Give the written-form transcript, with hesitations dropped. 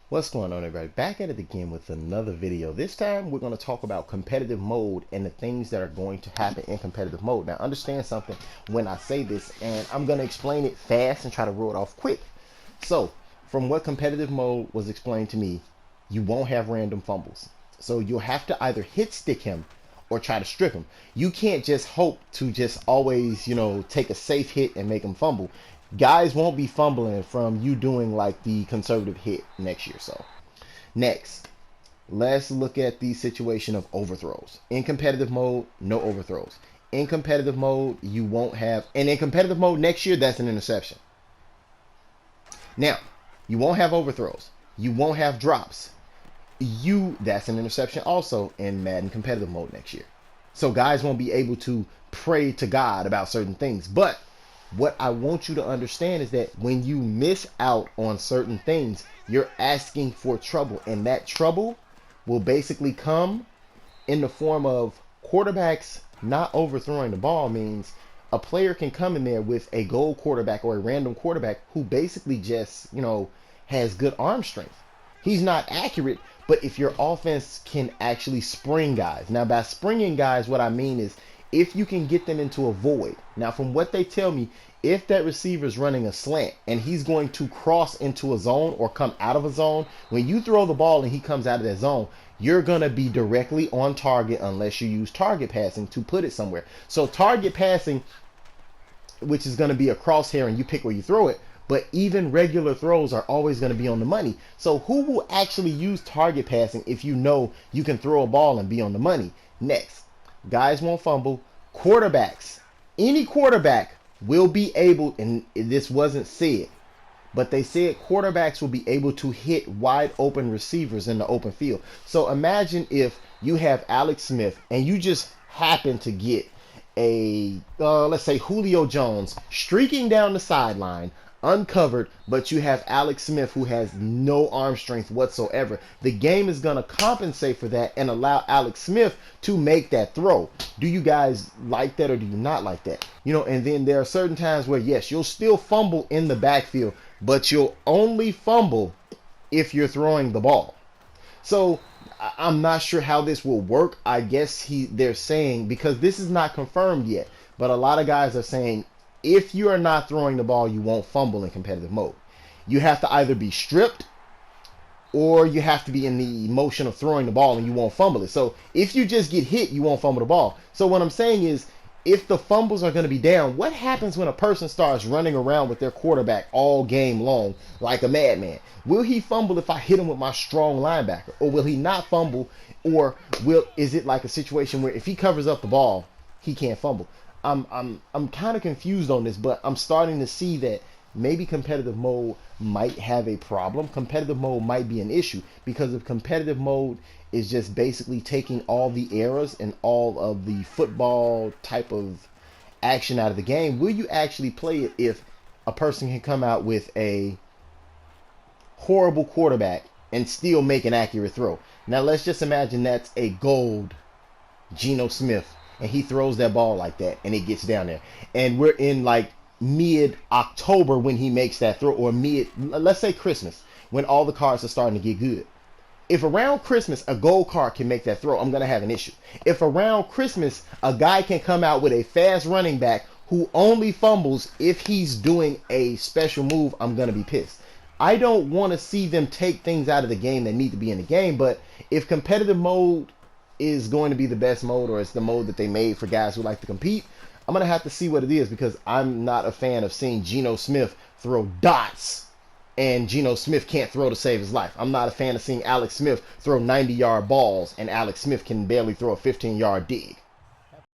What's going on, everybody? Back at it again with another video. This time we're going to talk about competitive mode and the things that are going to happen in competitive mode. Now understand something when I say this, and I'm going to explain it fast and try to roll it off quick. So from what competitive mode was explained to me, you won't have random fumbles. So you'll have to either hit stick him or try to strip him. You can't just hope to just always, take a safe hit and make him fumble. Guys won't be fumbling from you doing like the conservative hit next year. So next, let's look at the situation of overthrows. In competitive mode, no overthrows. In competitive mode, you won't have, and in competitive mode next year, that's an interception. Now, you won't have overthrows. You won't have drops. That's an interception also in Madden competitive mode next year. So guys won't be able to pray to God about certain things. But what I want you to understand is that when you miss out on certain things, you're asking for trouble, and that trouble will basically come in the form of quarterbacks not overthrowing the ball. Means a player can come in there with a goal quarterback or a random quarterback who basically just, has good arm strength. He's not accurate, but if your offense can actually spring guys. Now, by springing guys, what I mean is if you can get them into a void. Now, from what they tell me, if that receiver is running a slant and he's going to cross into a zone or come out of a zone, when you throw the ball and he comes out of that zone, you're going to be directly on target unless you use target passing to put it somewhere. So target passing, which is going to be a crosshair and you pick where you throw it, but even regular throws are always going to be on the money. So who will actually use target passing if you know you can throw a ball and be on the money? Next, guys won't fumble. Quarterbacks, any quarterback will be able, and this wasn't said, but they said quarterbacks will be able to hit wide open receivers in the open field. So imagine if you have Alex Smith and you just happen to get let's say Julio Jones streaking down the sideline uncovered, but you have Alex Smith who has no arm strength whatsoever. The game is going to compensate for that and allow Alex Smith to make that throw. Do you guys like that or do you not like that? And then there are certain times where, yes, you'll still fumble in the backfield, but you'll only fumble if you're throwing the ball. So I'm not sure how this will work. I guess they're saying, because this is not confirmed yet, but a lot of guys are saying if you are not throwing the ball, you won't fumble in competitive mode. You have to either be stripped or you have to be in the motion of throwing the ball and you won't fumble it. So if you just get hit, you won't fumble the ball. So what I'm saying is, if the fumbles are going to be down, what happens when a person starts running around with their quarterback all game long like a madman? Will he fumble if I hit him with my strong linebacker? Or will he not fumble? Or is it like a situation where if he covers up the ball, he can't fumble? I'm kind of confused on this, but I'm starting to see that maybe competitive mode might have a problem. Competitive mode might be an issue, because if competitive mode is just basically taking all the errors and all of the football type of action out of the game, will you actually play it if a person can come out with a horrible quarterback and still make an accurate throw? Now let's just imagine that's a gold Geno Smith and he throws that ball like that and it gets down there, and we're in like mid-October when he makes that throw, or let's say Christmas, when all the cards are starting to get good. If around Christmas a gold card can make that throw, I'm going to have an issue. If around Christmas a guy can come out with a fast running back who only fumbles if he's doing a special move, I'm going to be pissed. I don't want to see them take things out of the game that need to be in the game, but if competitive mode is going to be the best mode, or it's the mode that they made for guys who like to compete, I'm going to have to see what it is, because I'm not a fan of seeing Geno Smith throw dots and Geno Smith can't throw to save his life. I'm not a fan of seeing Alex Smith throw 90-yard balls and Alex Smith can barely throw a 15-yard dig.